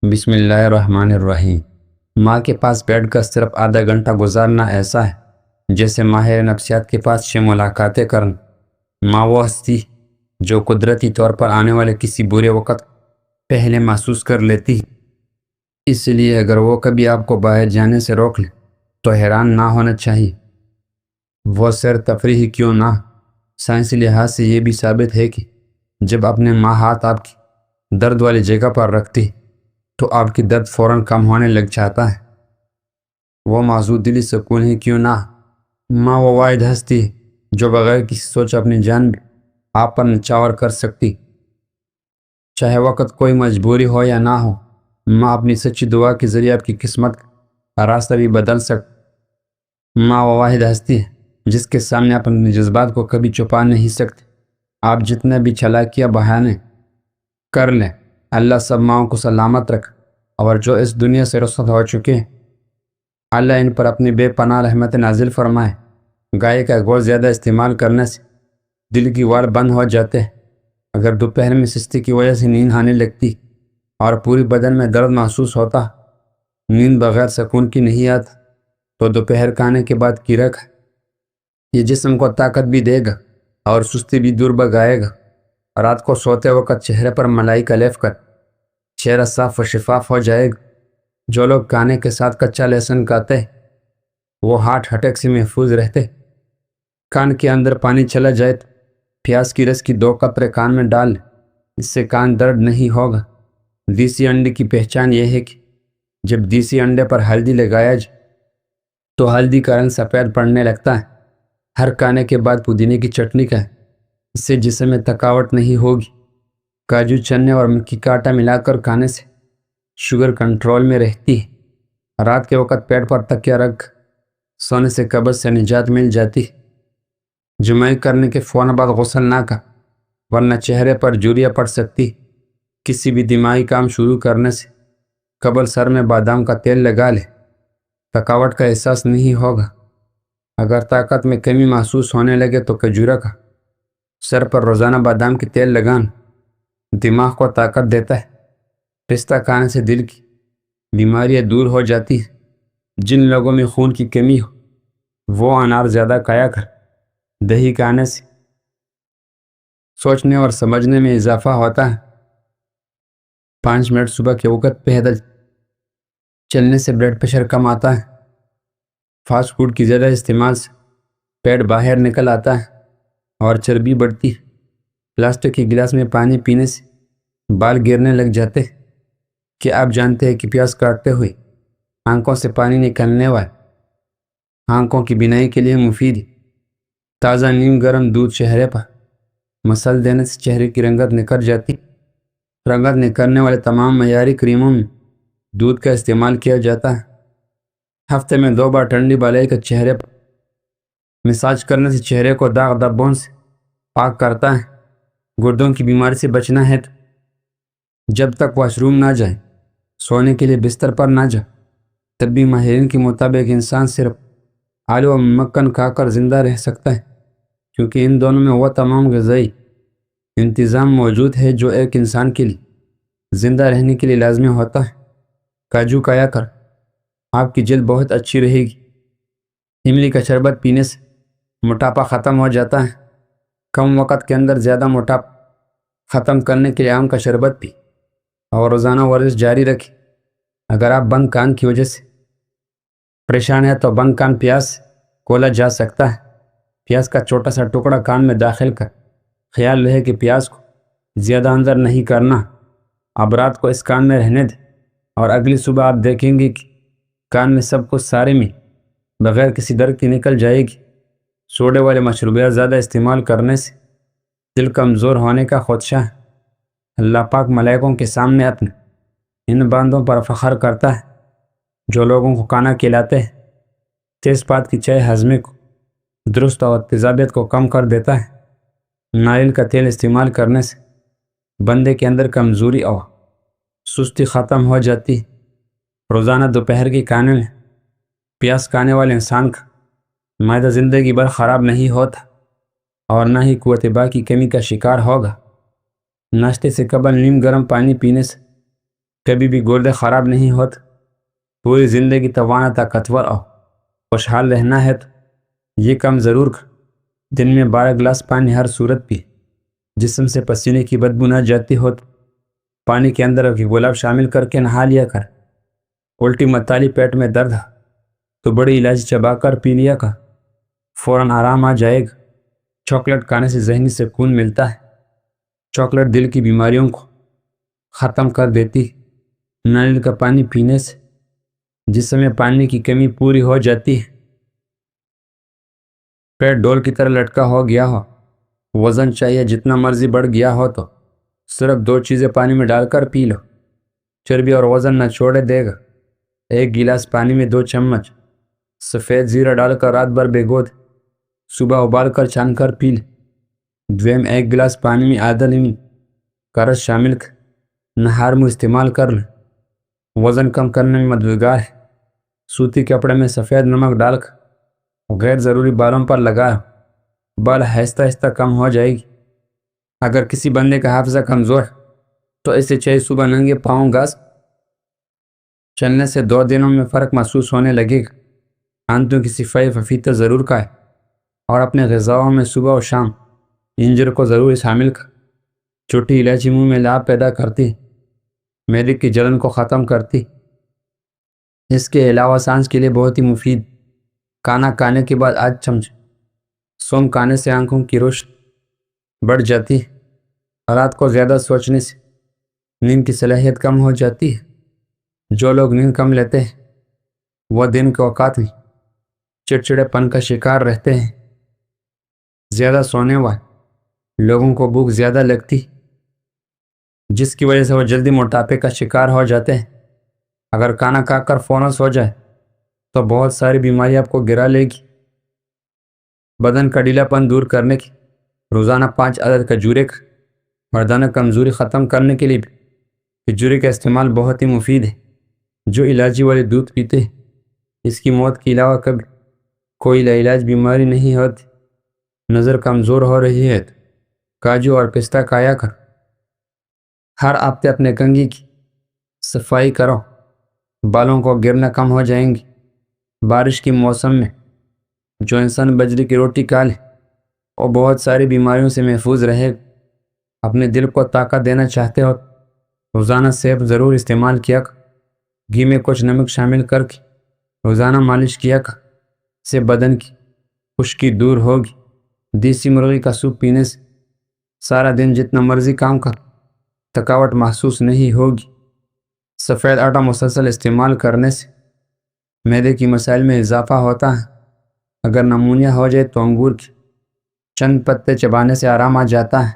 بسم اللہ الرحمن الرحیم۔ ماں کے پاس بیٹھ کر صرف آدھا گھنٹہ گزارنا ایسا ہے جیسے ماہر نفسیات کے پاس 6 ملاقاتیں کرنا۔ ماں وہ ہستی جو قدرتی طور پر آنے والے کسی برے وقت پہلے محسوس کر لیتی ہے۔ اس لیے اگر وہ کبھی آپ کو باہر جانے سے روک لے تو حیران نہ ہونا چاہیے۔ وہ سیر تفریح کیوں نہ، سائنسی لحاظ سے یہ بھی ثابت ہے کہ جب اپنے ماں ہاتھ آپ کی درد والی جگہ پر رکھتی تو آپ کی درد فوراً کم ہونے لگ جاتا ہے۔ وہ معذور دلی سکون ہی کیوں نہ، ماں وہ واحد ہستی ہے جو بغیر کسی سوچ اپنی جان بھی آپ پر نچھاور کر سکتی، چاہے وقت کوئی مجبوری ہو یا نہ ہو۔ ماں اپنی سچی دعا کے ذریعے آپ کی قسمت کا راستہ بھی بدل سکتی۔ ماں وہ واحد ہستی ہے جس کے سامنے آپ اپنے جذبات کو کبھی چھپا نہیں سکتے۔ آپ جتنے بھی چالاکیاں بہانے کر لیں، اللہ سب ماؤں کو سلامت رکھ، اور جو اس دنیا سے رخصت ہو چکے ہیں اللہ ان پر اپنی بے پناہ رحمت نازل فرمائے۔ گائے کا گوشت زیادہ استعمال کرنے سے دل کی وال بند ہو جاتے ہیں۔ اگر دوپہر میں سستی کی وجہ سے نیند آنے لگتی اور پوری بدن میں درد محسوس ہوتا، نیند بغیر سکون کی نہیں آتا، تو دوپہر کھانے کے بعد کی رکھ یہ جسم کو طاقت بھی دے گا اور سستی بھی دور بھگائے گا۔ رات کو سوتے وقت چہرے پر ملائی کا لیپ کر چہرہ صاف و شفاف ہو جائے گا۔ جو لوگ کھانے کے ساتھ کچا لہسن کھاتے وہ ہارٹ اٹیک سے محفوظ رہتے۔ کان کے اندر پانی چلا جائے تو پیاز کی رس کی 2 قطرے کان میں ڈال لیں، اس سے کان درد نہیں ہوگا۔ دیسی انڈے کی پہچان یہ ہے کہ جب دیسی انڈے پر ہلدی لگایا جائے تو ہلدی کا رنگ سفید پڑنے لگتا ہے۔ ہر کھانے کے بعد پودینے کی چٹنی کھائیں، اس سے جسم میں تھکاوٹ نہیں ہوگی۔ کاجو، چنے اور مکھی کا آٹا ملا کر کھانے سے شوگر کنٹرول میں رہتی ہے۔ رات کے وقت پیٹ پر تکیہ رکھ سونے سے قبض سے نجات مل جاتی ہے۔ جمعہ کرنے کے فوراً بعد غسل نہ کر، ورنہ چہرے پر جھریاں پڑ سکتی۔ کسی بھی دماغی کام شروع کرنے سے قبل سر میں بادام کا تیل لگا لے، تھکاوٹ کا احساس نہیں ہوگا۔ اگر طاقت میں کمی محسوس ہونے لگے تو کھجورا کا سر پر روزانہ بادام کے تیل لگانا دماغ کو طاقت دیتا ہے۔ پستہ کھانے سے دل کی بیماریاں دور ہو جاتی ہیں۔ جن لوگوں میں خون کی کمی ہو وہ انار زیادہ کھایا کر۔ دہی کھانے سے سوچنے اور سمجھنے میں اضافہ ہوتا ہے۔ 5 منٹ صبح کے وقت پیدل چلنے سے بلڈ پریشر کم آتا ہے۔ فاسٹ فوڈ کی زیادہ استعمال سے پیٹ باہر نکل آتا ہے اور چربی بڑھتی ہے۔ پلاسٹک کے گلاس میں پانی پینے سے بال گرنے لگ جاتے ہیں۔ کیا آپ جانتے ہیں کہ پیاز کاٹتے ہوئے آنکھوں سے پانی نکلنے والے آنکھوں کی بینائی کے لیے مفید ہے؟ تازہ نیم گرم دودھ چہرے پر مسل دینے سے چہرے کی رنگت نکھر جاتی۔ رنگت نکھرنے والے تمام معیاری کریموں میں دودھ کا استعمال کیا جاتا ہے۔ ہفتے میں 2 بار ٹھنڈی بالائی کا چہرے پر مساج کرنے سے چہرے کو داغ دھبوں سے پاک کرتا ہے۔ گردوں کی بیماری سے بچنا ہے تو جب تک واش روم نہ جائے، سونے کے لیے بستر پر نہ جائے، طبی ماہرین کے مطابق انسان صرف آلو و مکھن کھا کر زندہ رہ سکتا ہے، کیونکہ ان دونوں میں وہ تمام غذائی انتظام موجود ہے جو ایک انسان کے لیے زندہ رہنے کے لیے لازمی ہوتا ہے۔ کاجو کھایا کر، آپ کی جلد بہت اچھی رہے گی۔ املی کا شربت پینے سے موٹاپا ختم ہو جاتا ہے۔ کم وقت کے اندر زیادہ موٹاپا ختم کرنے کے لیے آم کا شربت پی اور روزانہ ورزش جاری رکھیں۔ اگر آپ بند کان کی وجہ سے پریشان ہیں تو بند کان پیاز سے کھولا جا سکتا ہے۔ پیاز کا چھوٹا سا ٹکڑا کان میں داخل کر خیال رہے کہ پیاز کو زیادہ اندر نہیں کرنا۔ اب رات کو اس کان میں رہنے دیں اور اگلی صبح آپ دیکھیں گے کہ کان میں سب کچھ سارے میں بغیر کسی درد کی نکل جائے گی۔ سوڈے والے مشروبات زیادہ استعمال کرنے سے دل کمزور ہونے کا خدشہ ہے۔ اللہ پاک ملائکوں کے سامنے اپنے ان باندوں پر فخر کرتا ہے جو لوگوں کو کھانا کھلاتے ہیں۔ تیز پات کی چائے ہضمے کو درست اور تیزابیت کو کم کر دیتا ہے۔ ناریل کا تیل استعمال کرنے سے بندے کے اندر کمزوری اور سستی ختم ہو جاتی ہے۔ روزانہ دوپہر کے کھانے میں پیاز کھانے والے انسان کا معدہ زندگی بھر خراب نہیں ہوتا اور نہ ہی قوت باہ کی کمی کا شکار ہوگا۔ ناشتے سے قبل نیم گرم پانی پینے سے کبھی بھی گردے خراب نہیں ہوتے۔ پوری زندگی توانا طاقتور اور خوشحال رہنا ہے تو یہ کم ضرور کر، دن میں 12 گلاس پانی ہر صورت پی۔ جسم سے پسینے کی بدبو نہ جاتی ہو تو پانی کے اندر گلاب شامل کر کے نہا لیا کر۔ الٹی متالی پیٹ میں درد ہے تو بڑی الائچی چبا کر پی لیا کر، فوراً آرام آ جائے گا۔ چاکلیٹ کھانے سے ذہنی سکون ملتا ہے۔ چاکلیٹ دل کی بیماریوں کو ختم کر دیتی۔ ناریل کا پانی پینے سے جسم میں پانی کی کمی پوری ہو جاتی ہے۔ پیٹ ڈول کی طرح لٹکا ہو گیا ہو، وزن چاہیے جتنا مرضی بڑھ گیا ہو تو صرف 2 چیزیں پانی میں ڈال کر پی لو، چربی اور وزن نہ چھوڑے دے گا۔ 1 گلاس پانی میں 2 چمچ سفید زیرہ ڈال کر رات بھر بھگو دے، صبح ابال کر چھان کر پی لے۔ دویم 1 گلاس پانی میں آدھا لیمن کا رس شامل کر نہار منہ استعمال کر لیں، وزن کم کرنے میں مددگار ہے۔ سوتی کپڑے میں سفید نمک ڈال کر غیر ضروری بالوں پر لگاؤ، بال آہستہ آہستہ کم ہو جائے گی۔ اگر کسی بندے کا حافظہ کمزور ہے تو اسے چاہیے صبح ننگے پاؤں گھاس چلنے سے 2 دنوں میں فرق محسوس ہونے لگے گا۔ آنتوں کی صفائی ففیتہ ضرور کا ہے اور اپنے غذاؤں میں صبح و شام انجیر کو ضرور شامل کر۔ چھوٹی الائچی منہ میں لعاب پیدا کرتی، معدے کی جلن کو ختم کرتی۔ اس کے علاوہ سانس کے لیے بہت ہی مفید۔ کھانا کھانے کے بعد 8 چمچ سونف کھانے سے آنکھوں کی روشنی بڑھ جاتی ہے۔ رات کو زیادہ سوچنے سے نیند کی صلاحیت کم ہو جاتی ہے۔ جو لوگ نیند کم لیتے ہیں وہ دن کے اوقات میں چڑچڑے پن کا شکار رہتے ہیں۔ زیادہ سونے والے لوگوں کو بھوک زیادہ لگتی، جس کی وجہ سے وہ جلدی موٹاپے کا شکار ہو جاتے ہیں۔ اگر کھانا کھا کر فوراً سو جائے تو بہت ساری بیماری آپ کو گرا لے گی۔ بدن کا ڈھیلا پن دور کرنے کی روزانہ 5 عدد کھجورے کا مردانہ کمزوری ختم کرنے کے لیے بھی کھجورے کا استعمال بہت ہی مفید ہے۔ جو الائچی والے دودھ پیتے ہیں اس کی موت کے علاوہ کبھی کوئی لاعلاج بیماری نہیں ہوتی۔ نظر کمزور ہو رہی ہے تو کاجو اور پستہ کھایا کر۔ ہر ہفتے اپنے کنگھی کی صفائی کرو، بالوں کو گرنا کم ہو جائیں گی۔ بارش کے موسم میں جو انسان بجری کی روٹی کھا لے وہ بہت ساری بیماریوں سے محفوظ رہے گا۔ اپنے دل کو طاقت دینا چاہتے ہو روزانہ سیب ضرور استعمال کیا کر۔ گھی میں کچھ نمک شامل کر کے روزانہ مالش کیا کر، سے بدن کی خشکی دور ہوگی۔ دیسی مرغی کا سوپ پینے سے سارا دن جتنا مرضی کام کر تھکاوٹ محسوس نہیں ہوگی۔ سفید آٹا مسلسل استعمال کرنے سے معدے کی مسائل میں اضافہ ہوتا ہے۔ اگر نمونیا ہو جائے تو انگور کے چند پتے چبانے سے آرام آ جاتا ہے۔